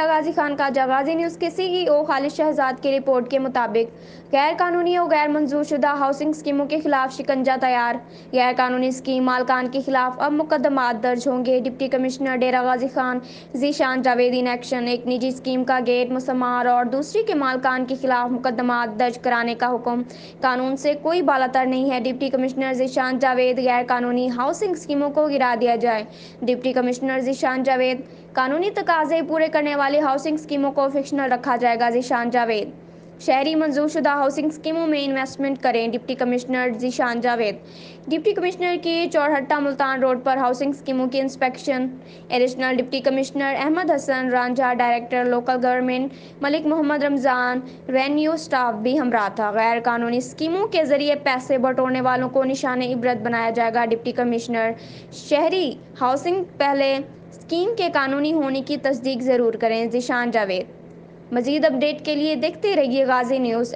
ڈیرہ غازی خان کا غازی نیوز کے سی ای او خالد شہزاد کی رپورٹ کے مطابق غیر قانونی اور غیر منظور شدہ ہاؤسنگ اسکیموں کے خلاف شکنجہ تیار۔ غیر قانونی اسکیم مالکان کے خلاف اب مقدمات درج ہوں گے۔ Deputy commissioner Dera Ghazi Khan Zeeshan Javed in action. ایک نجی اسکیم کا گیٹ مسمار اور دوسری کے مالکان کے خلاف مقدمات درج کرانے کا حکم قانون سے کوئی بالاتر نہیں ہے۔ ڈپٹی کمشنر ذیشان جاوید غیر قانونی ہاؤسنگ اسکیموں کو گرا دیا جائے۔ ڈپٹی کمشنر ذیشان جاوید قانونی تقاضے پورے کرنے والی ہاؤسنگ اسکیموں کو فکشنل رکھا جائے گا۔ ذیشان جاوید شہری منظور شدہ ہاؤسنگ اسکیموں میں انویسٹمنٹ کریں۔ Deputy commissioner Zeeshan Javed deputy commissioner کی چوڑہٹہ ملتان روڈ پر ہاؤسنگ اسکیموں کی inspection. Additional deputy commissioner Ahmad Hassan Ranjha director local government Malik Muhammad Ramzan revenue staff بھی ہمراہ تھا۔ غیر قانونی اسکیموں کے ذریعے پیسے بٹورنے والوں کو نشان عبرت بنایا جائے گا۔ ڈپٹی کمشنر شہری ہاؤسنگ پہلے اسکیم کے قانونی ہونے کی تصدیق ضرور کریں۔ ذیشان جاوید مزید اپ ڈیٹ کے لیے دیکھتے رہیے غازی نیوز۔